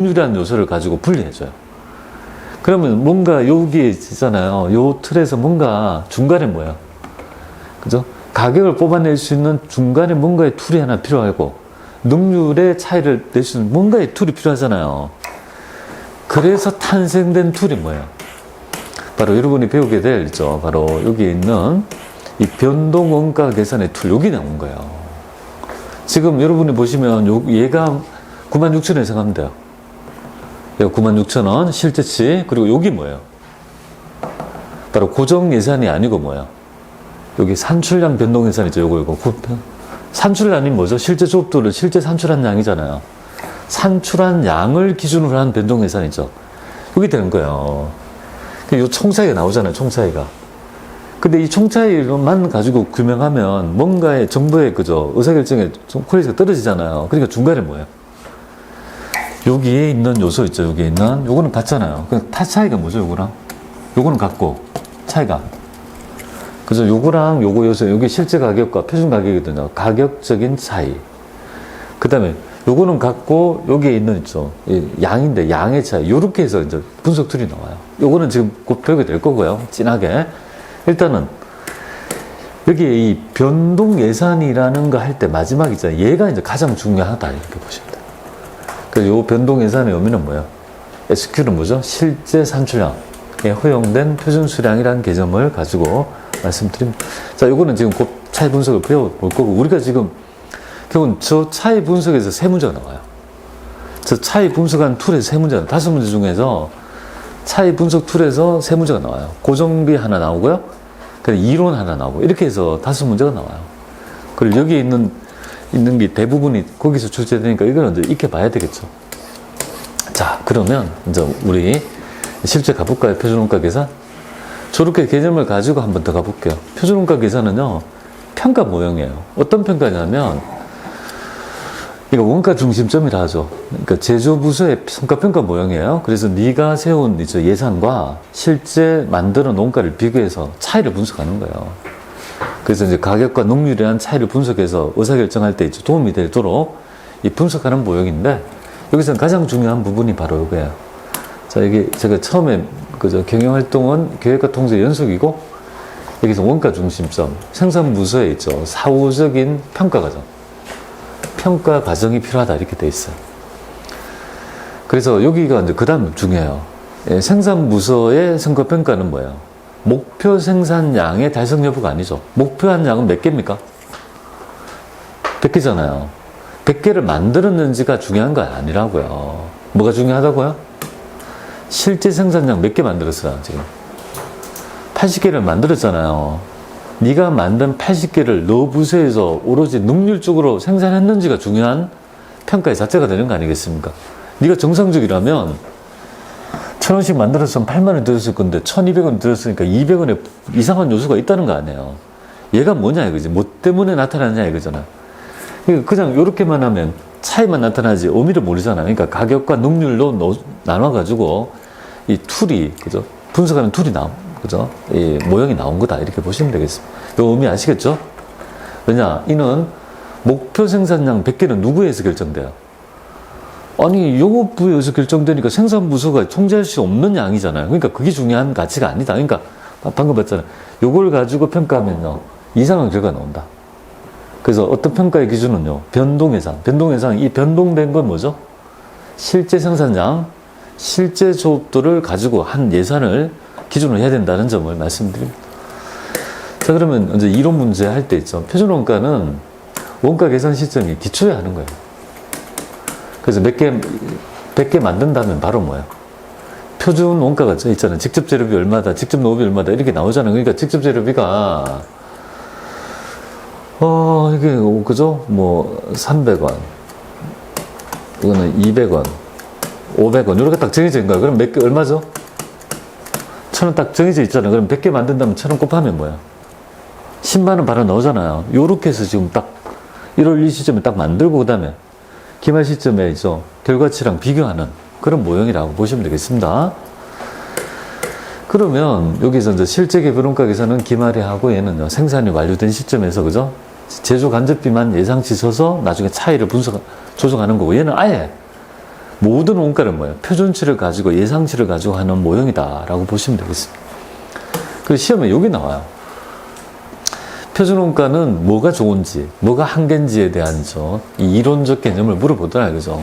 유리한 요소를 가지고 분리해줘요. 그러면 뭔가 여기 있잖아요. 요 틀에서 뭔가 중간에 뭐야? 그죠? 가격을 뽑아낼 수 있는 중간에 뭔가의 툴이 하나 필요하고, 능률의 차이를 낼 수 있는 뭔가의 툴이 필요하잖아요. 그래서 탄생된 툴이 뭐예요? 바로 여러분이 배우게 될, 있죠. 바로 여기에 있는 이 변동 원가 계산의 툴, 여기 나온 거예요. 지금 여러분이 보시면 얘가 96,000원 생각하면 돼요. 96,000원 실제치. 그리고 여기 뭐예요? 바로 고정 예산이 아니고 뭐예요? 여기 산출량 변동 예산이죠. 요거 산출량이 뭐죠? 실제 조업도를 실제 산출한 양이잖아요. 산출한 양을 기준으로 한 변동 예산이죠. 여기 되는 거예요. 요 총차이가 나오잖아요. 총차이가. 근데 이 총차이만 가지고 규명하면 뭔가의 정부의 그죠 의사결정에 좀 퀄리티가 떨어지잖아요. 그러니까 중간에 뭐예요? 여기에 있는 요소 있죠. 여기에 있는 요거는 같잖아요. 타 차이가 뭐죠? 요거는 같고 차이가 그죠? 요거랑 요거 요소 여기 실제 가격과 표준 가격이거든요. 가격적인 차이. 그 다음에 요거는 같고 여기에 있는 있죠. 양인데 양의 차이. 요렇게 해서 이제 분석 툴이 나와요. 요거는 지금 곧 배우게 될 거고요. 진하게. 일단은 여기에 이 변동 예산이라는 거 할 때 마지막 있잖아요. 얘가 이제 가장 중요하다 이렇게 보시면 돼요. 그래서 요 변동 예산의 의미는 뭐예요? SQ는 뭐죠? 실제 산출량에 허용된 표준 수량이라는 개념을 가지고 말씀드립니다. 자, 요거는 지금 곧 차이 분석을 배워볼 거고, 우리가 지금 결국은 저 차이 분석에서 세 문제가 나와요. 저 차이 분석한 툴에서 세 문제가, 5문제 중에서 차이 분석 툴에서 세 문제가 나와요. 고정비 하나 나오고요. 그다음에 이론 하나 나오고, 이렇게 해서 5문제가 나와요. 그리고 여기 있는 게 대부분이 거기서 출제되니까 이걸 이제 익혀봐야 되겠죠. 자, 그러면 이제 우리 실제 가볼까요? 표준원가 계산? 저렇게 개념을 가지고 한번 더 가볼게요. 표준원가 계산은요, 평가 모형이에요. 어떤 평가냐면, 이거 원가 중심점이라 하죠. 그러니까 제조부서의 성과평가 모형이에요. 그래서 네가 세운 이제 예산과 실제 만드는 원가를 비교해서 차이를 분석하는 거예요. 그래서 이제 가격과 능률이라는 차이를 분석해서 의사결정할 때 이제 도움이 되도록 이 분석하는 모형인데, 여기서 가장 중요한 부분이 바로 이거예요. 자, 이게 제가 처음에 그저 경영활동은 계획과 통제 연속이고, 여기서 원가 중심점, 생산부서에 있죠. 사후적인 평가 과정. 평가 과정이 필요하다 이렇게 돼 있어요. 그래서 여기가 이제 그 다음 중요해요. 생산부서의 성과평가는 뭐예요? 목표 생산량의 달성 여부가 아니죠. 목표한 양은 몇 개입니까? 100개잖아요. 100개를 만들었는지가 중요한 거 아니라고요. 뭐가 중요하다고요? 실제 생산량 몇 개 만들었어요, 지금? 80개를 만들었잖아요. 네가 만든 80개를 너 부서에서 오로지 능률적으로 생산했는지가 중요한 평가의 자체가 되는 거 아니겠습니까? 네가 정상적이라면 1,000원씩 만들었으면 8만원 들었을 건데 1,200원 들었으니까 200원에 이상한 요소가 있다는 거 아니에요. 얘가 뭐냐 이거지. 뭐 때문에 나타나냐 이거잖아. 그냥 이렇게만 하면 차이만 나타나지 의미를 모르잖아. 그러니까 가격과 능률로 나눠가지고 이 툴이, 그죠? 분석하는 툴이 그죠? 이 모형이 나온 거다. 이렇게 보시면 되겠습니다. 이 의미 아시겠죠? 왜냐? 이는 목표 생산량 100개는 누구에서 결정돼요? 아니, 영업부에서 결정되니까 생산부서가 통제할 수 없는 양이잖아요. 그러니까 그게 중요한 가치가 아니다. 그러니까 방금 봤잖아요. 요걸 가지고 평가하면요, 이상한 결과가 나온다. 그래서 어떤 평가의 기준은요, 변동예산. 변동예산, 이 변동된 건 뭐죠? 실제 생산량, 실제 조업도를 가지고 한 예산을 기준으로 해야 된다는 점을 말씀드립니다. 자, 그러면 이제 이론 문제 할 때 있죠. 표준원가는 원가 계산 시점이 기초에 하는 거예요. 그래서 100개 만든다면 바로 뭐예요? 표준 원가가 있잖아요. 직접 재료비 얼마다, 직접 노비 얼마다 이렇게 나오잖아요. 그러니까 직접 재료비가 이게 그죠? 뭐 300원, 이거는 200원, 500원 이렇게 딱 정해져 있는 거예요. 그럼 몇 개 얼마죠? 1,000원 딱 정해져 있잖아요. 그럼 100개 만든다면 1,000원 곱하면 뭐야? 10만원 바로 나오잖아요. 요렇게 해서 지금 딱 1월 이 시점에 딱 만들고 그 다음에 기말 시점에 있죠. 결과치랑 비교하는 그런 모형이라고 보시면 되겠습니다. 그러면 여기서 이제 실제 개별원가 계산은 기말에 하고 얘는요, 생산이 완료된 시점에서, 그죠? 제조 간접비만 예상치 서서 나중에 차이를 조정하는 거고, 얘는 아예 모든 원가는 뭐예요? 표준치를 가지고 예상치를 가지고 하는 모형이다라고 보시면 되겠습니다. 그 시험에 여기 나와요. 표준원가는 뭐가 좋은지, 뭐가 한계인지에 대한 이 이론적 개념을 물어보더라, 그죠?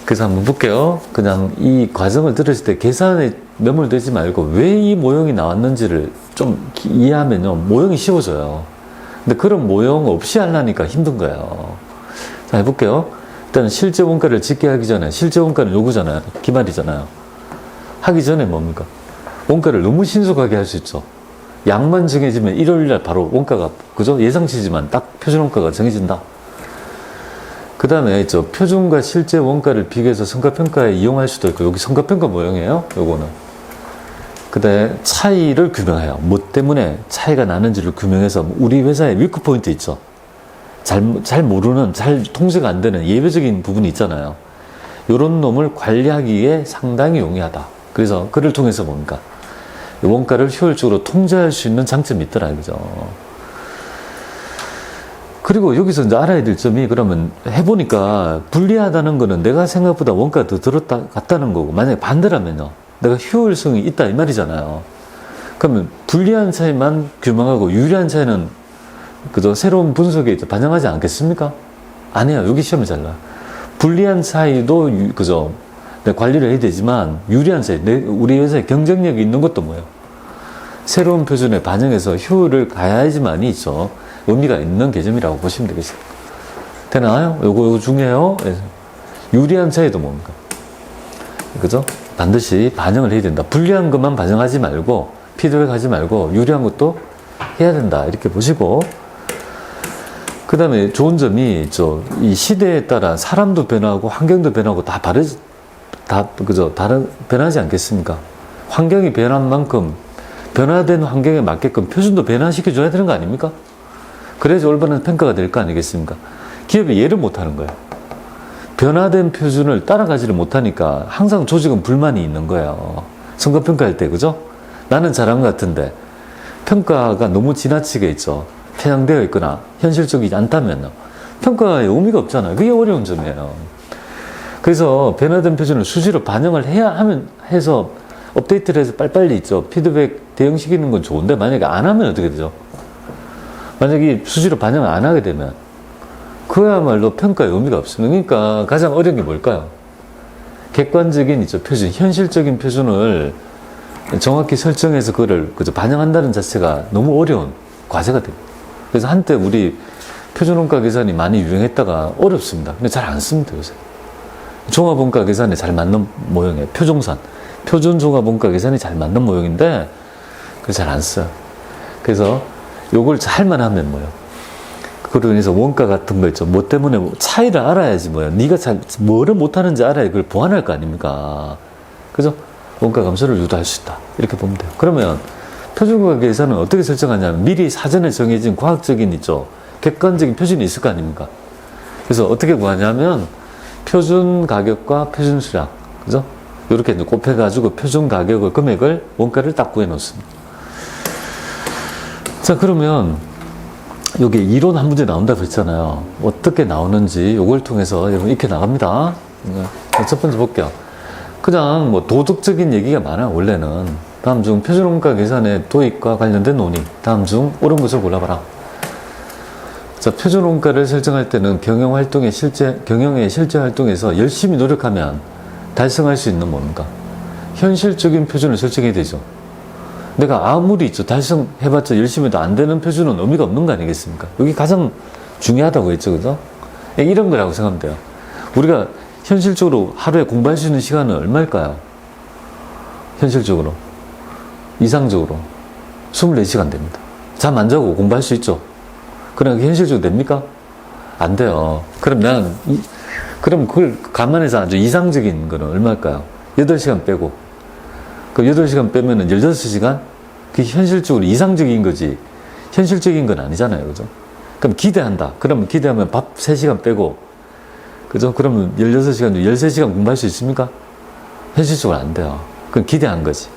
그래서 한번 볼게요. 그냥 이 과정을 들으실 때 계산에 매몰되지 말고 왜 이 모형이 나왔는지를 좀 이해하면요, 모형이 쉬워져요. 근데 그런 모형 없이 하려니까 힘든 거예요. 자, 해볼게요. 일단 실제 원가를 짓게 하기 전에, 실제 원가는 요거잖아요. 기말이잖아요. 하기 전에 뭡니까? 원가를 너무 신속하게 할 수 있죠. 양만 정해지면 일요일날 바로 원가가, 그죠? 예상치지만 딱 표준 원가가 정해진다. 그 다음에 있죠. 표준과 실제 원가를 비교해서 성과평가에 이용할 수도 있고, 여기 성과평가 모형이에요. 요거는. 그 다음에 차이를 규명해요. 뭐 때문에 차이가 나는지를 규명해서 우리 회사의 위크포인트 있죠. 잘 모르는, 잘 통제가 안 되는 예외적인 부분이 있잖아요. 요런 놈을 관리하기에 상당히 용이하다. 그래서 그를 통해서 뭡니까? 원가를 효율적으로 통제할 수 있는 장점이 있더라, 그죠? 그리고 여기서 이제 알아야 될 점이, 그러면 해보니까 불리하다는 거는 내가 생각보다 원가가 더 들었다, 같다는 거고, 만약에 반대라면요. 내가 효율성이 있다, 이 말이잖아요. 그러면 불리한 차이만 규명하고 유리한 차이는 그저 새로운 분석에 반영하지 않겠습니까? 아니에요. 여기 시험이 잘 나와요. 불리한 차이도 그저 관리를 해야 되지만 유리한 차이, 우리 회사에 경쟁력이 있는 것도 뭐예요? 새로운 표준에 반영해서 효율을 가야지만이 있죠. 의미가 있는 개념이라고 보시면 되겠습니다. 되나요? 요거 중요해요. 유리한 차이도 뭡니까? 그죠? 반드시 반영을 해야 된다. 불리한 것만 반영하지 말고, 피드백 하지 말고, 유리한 것도 해야 된다. 이렇게 보시고, 그 다음에 좋은 점이 있죠. 이 시대에 따라 사람도 변하고, 환경도 변하고, 그죠? 변하지 않겠습니까? 환경이 변한 만큼, 변화된 환경에 맞게끔 표준도 변화시켜줘야 되는 거 아닙니까? 그래야지 올바른 평가가 될 거 아니겠습니까? 기업이 이해를 못하는 거예요. 변화된 표준을 따라가지를 못하니까 항상 조직은 불만이 있는 거예요. 성과평가할 때, 그죠? 나는 잘한 것 같은데 평가가 너무 지나치게 있죠. 편향되어 있거나 현실적이지 않다면 평가의 의미가 없잖아요. 그게 어려운 점이에요. 그래서 변화된 표준을 수시로 반영을 해서 업데이트를 해서 빨리빨리 있죠. 피드백 대응시키는 건 좋은데 만약에 안 하면 어떻게 되죠? 만약에 수시로 반영을 안 하게 되면 그야말로 평가의 의미가 없습니다. 그러니까 가장 어려운 게 뭘까요? 객관적인 표준, 현실적인 표준을 정확히 설정해서 그걸 그저 반영한다는 자체가 너무 어려운 과제가 됩니다. 그래서 한때 우리 표준원가 계산이 많이 유행했다가 어렵습니다. 근데 잘 안 씁니다, 요새. 종합원가 계산에 잘 맞는 모형이에요. 표종산. 표준 종합원가 계산이 잘 맞는 모형인데, 그걸 잘 안 써요. 그래서 요걸 잘만 하면 뭐예요? 그러고 인해서 원가 같은 거 있죠. 뭐 때문에 차이를 알아야지 뭐예요. 네가 뭐를 못하는지 알아야 그걸 보완할 거 아닙니까? 그죠? 원가 감소를 유도할 수 있다. 이렇게 보면 돼요. 그러면 표준가 계산은 어떻게 설정하냐면 미리 사전에 정해진 과학적인 객관적인 표준이 있을 거 아닙니까? 그래서 어떻게 구하냐면 표준 가격과 표준 수량, 그죠? 이렇게 이제 곱해가지고 표준 가격을, 금액을, 원가를 딱 구해 놓습니다. 자, 그러면 여기 이론 한 문제 나온다고 했잖아요. 어떻게 나오는지 요걸 통해서 여러분 이렇게 나갑니다. 첫 번째 볼게요. 그냥 뭐 도덕적인 얘기가 많아요, 원래는. 다음 중 표준원가 계산의 도입과 관련된 논의. 다음 중 옳은 것을 골라봐라. 자, 표준원가를 설정할 때는 경영의 실제 활동에서 열심히 노력하면 달성할 수 있는 뭡니까? 현실적인 표준을 설정해야 되죠. 내가 아무리 달성해봤자 열심히 해도 안 되는 표준은 의미가 없는 거 아니겠습니까? 여기 가장 중요하다고 했죠, 그죠? 이런 거라고 생각하면 돼요. 우리가 현실적으로 하루에 공부할 수 있는 시간은 얼마일까요? 현실적으로. 이상적으로. 24시간 됩니다. 잠 안 자고 공부할 수 있죠? 그럼 현실적으로 됩니까? 안 돼요. 그럼 그걸 감안해서 아주 이상적인 거는 얼마일까요? 8시간 빼고. 그 8시간 빼면은 16시간? 그게 현실적으로 이상적인 거지. 현실적인 건 아니잖아요. 그죠? 그럼 기대한다. 그러면 기대하면 밥 3시간 빼고. 그죠? 그러면 16시간 중 13시간 공부할 수 있습니까? 현실적으로 안 돼요. 그건 기대한 거지.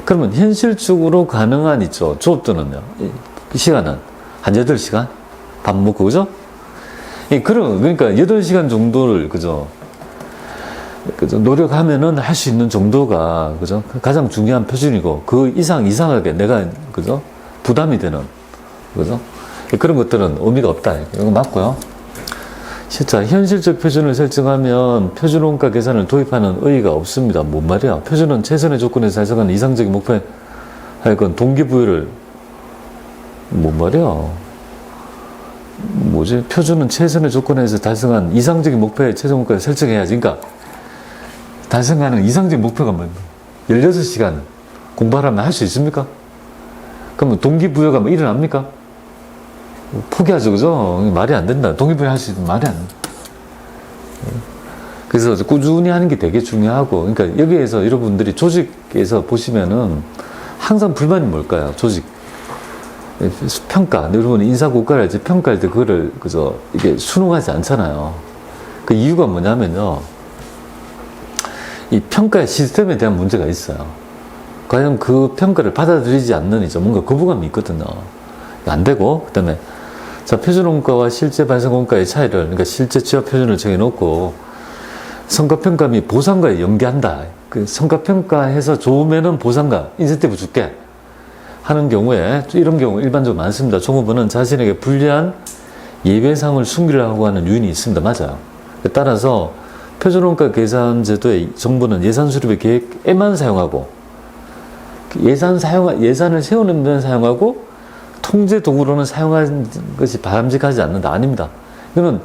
그러면 현실적으로 가능한 조업도는요. 시간은 한 8시간? 밥 먹고, 그죠? 그러니까 8시간 정도를, 그죠? 그죠? 노력하면은 할 수 있는 정도가, 그죠? 가장 중요한 표준이고, 그 이상하게 내가, 그죠? 부담이 되는, 그죠? 그런 것들은 의미가 없다. 이거 맞고요. 자, 현실적 표준을 설정하면 표준 원가 계산을 도입하는 의의가 없습니다. 뭔 말이야? 표준은 최선의 조건에서 달성하는 이상적인 목표에 하여간 동기부여를, 뭔 말이야? 뭐지? 표준은 최선의 조건에서 달성한 이상적인 목표에 최종 원가를 설정해야지. 그러니까 달성하는 이상적인 목표가 뭐예요? 16시간 공부하라면 할 수 있습니까? 그러면 동기부여가 뭐 일어납니까? 포기하죠, 그죠? 말이 안 된다. 동기부여 할 수 있는 말이 안 된다. 그래서 꾸준히 하는 게 되게 중요하고, 그러니까 여기에서 여러분들이 조직에서 보시면은 항상 불만이 뭘까요? 조직. 평가. 여러분 인사고과를 이제 평가할 때 그거를, 그죠? 이게 순응하지 않잖아요. 그 이유가 뭐냐면요. 이 평가의 시스템에 대한 문제가 있어요. 과연 그 평가를 받아들이지 않는 이제 뭔가 거부감이 있거든요. 안 되고, 그 다음에 자, 표준원가와 실제 발생원가의 차이를, 그러니까 실제 취업 표준을 정해놓고 성과평가 및 보상과에 연계한다. 그 성과평가해서 좋으면은 보상과 인센티브 줄게 하는 경우에, 이런 경우 일반적으로 많습니다. 종업원은 자신에게 불리한 예외상을 숨기려고 하는 요인이 있습니다. 맞아요. 따라서 표준원가 계산 제도의 정부는 예산 수립의 계획에만 사용하고, 예산을 세우는 데는 사용하고, 통제 도구로는 사용하는 것이 바람직하지 않는다. 아닙니다. 이거는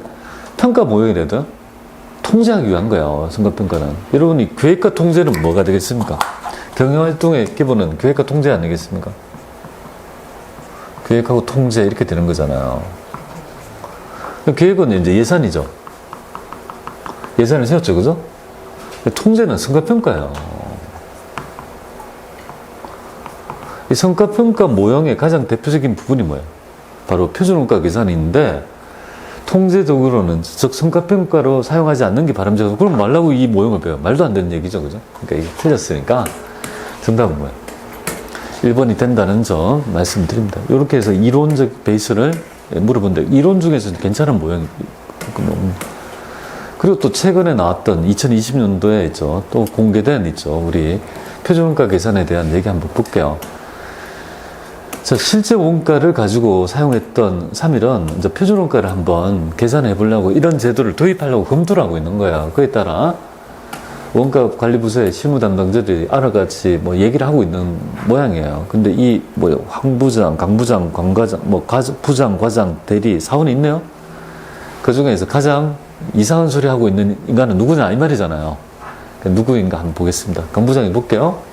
평가 모형이라도 통제하기 위한 거예요. 성과평가는. 여러분이 계획과 통제는 뭐가 되겠습니까? 경영활동의 기본은 계획과 통제 아니겠습니까? 계획하고 통제 이렇게 되는 거잖아요. 계획은 이제 예산이죠. 예산을 세웠죠. 그죠? 통제는 성과평가예요. 이 성과평가 모형의 가장 대표적인 부분이 뭐예요? 바로 표준원가 계산인데, 통제적으로는 즉 성과평가로 사용하지 않는 게 바람직하고, 그럼 말라고 이 모형을 배워요. 말도 안 되는 얘기죠. 그죠? 그러니까 이게 틀렸으니까 정답은 뭐예요? 1번이 된다는 점 말씀드립니다. 이렇게 해서 이론적 베이스를 물어본데, 이론 중에서는 괜찮은 모형이 그리고 또 최근에 나왔던 2020년도에 있죠. 또 공개된 있죠. 우리 표준원가 계산에 대한 얘기 한번 볼게요. 자, 실제 원가를 가지고 사용했던 3일은 이제 표준원가를 한번 계산해 보려고 이런 제도를 도입하려고 검토를 하고 있는 거야. 그에 따라 원가관리부서의 실무 담당자들이 알아같이 뭐 얘기를 하고 있는 모양이에요. 근데 이 뭐 황 부장, 강 부장, 관 과장, 뭐 부장, 과장, 대리, 사원이 있네요. 그 중에서 가장 이상한 소리 하고 있는 인간은 누구냐 이 말이잖아요. 누구인가 한번 보겠습니다. 강 부장이 볼게요.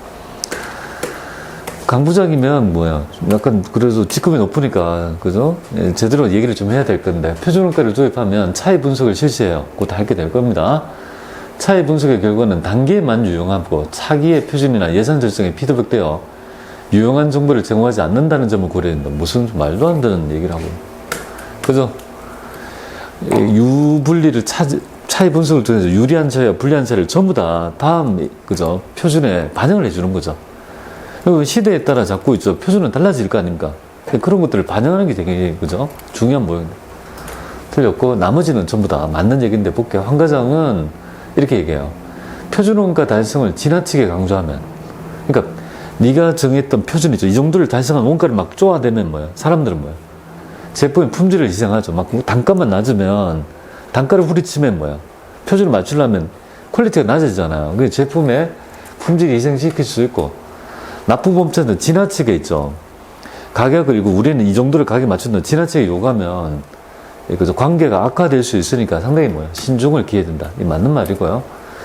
강 부장이면 뭐야? 약간 그래도 직급이 높으니까 그죠? 예, 제대로 얘기를 좀 해야 될 건데, 표준원가를 도입하면 차이 분석을 실시해요. 곧 하게 될 겁니다. 차이 분석의 결과는 단계만 유용하고 차기의 표준이나 예산 결정에 피드백되어 유용한 정보를 제공하지 않는다는 점을 고려한다. 무슨 말도 안 되는 얘기를 하고, 그죠? 유불리를 차이 분석을 통해서 유리한 차이와 불리한 차이를 전부 다 다음 그죠? 표준에 반영을 해주는 거죠. 시대에 따라 자꾸 있죠. 표준은 달라질 거 아닙니까? 그런 것들을 반영하는 게 되게, 그죠? 중요한 모양인데. 틀렸고, 나머지는 전부 다 맞는 얘기인데 볼게요. 황 과장은 이렇게 얘기해요. 표준원가 달성을 지나치게 강조하면, 그러니까, 네가 정했던 표준이죠. 이 정도를 달성한 원가를 막 쪼아대면 뭐야? 사람들은 뭐야? 제품의 품질을 희생하죠. 막 단가만 낮으면, 단가를 후리치면 뭐야? 표준을 맞추려면 퀄리티가 낮아지잖아요. 그 제품의 품질을 희생시킬 수 있고, 나쁜 범죄는 지나치게 있죠. 가격을, 이거 우리는 이 정도를 가격 맞춘다. 지나치게 요구하면, 그죠? 관계가 악화될 수 있으니까 상당히 뭐야? 신중을 기해야 된다. 이 맞는 말이고요.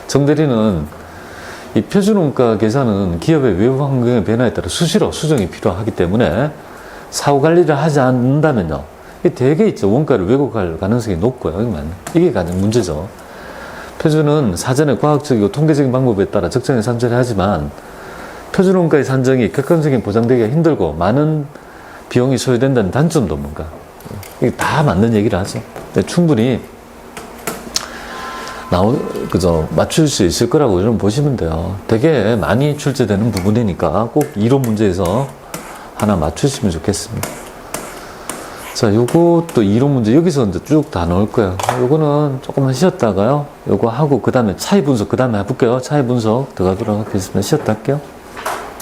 정대리는 이 표준원가 계산은 기업의 외부 환경의 변화에 따라 수시로 수정이 필요하기 때문에 사후 관리를 하지 않는다면요. 이게 되게 있죠. 원가를 왜곡할 가능성이 높고요. 이게 가장 문제죠. 표준은 사전에 과학적이고 통계적인 방법에 따라 적정히 산출을 하지만 표준원가의 산정이 객관적인 보장되기가 힘들고 많은 비용이 소요된다는 단점도 뭔가 이게 다 맞는 얘기를 하죠. 충분히 그죠? 맞출 수 있을 거라고 좀 보시면 돼요. 되게 많이 출제되는 부분이니까 꼭 이론 문제에서 하나 맞추시면 좋겠습니다. 자, 요것도 이론 문제 여기서 이제 쭉 다 넣을 거예요. 요거는 조금만 쉬었다가요. 요거 하고 그 다음에 차이 분석 그 다음에 해볼게요. 차이 분석 들어가도록 하겠습니다. 쉬었다 할게요.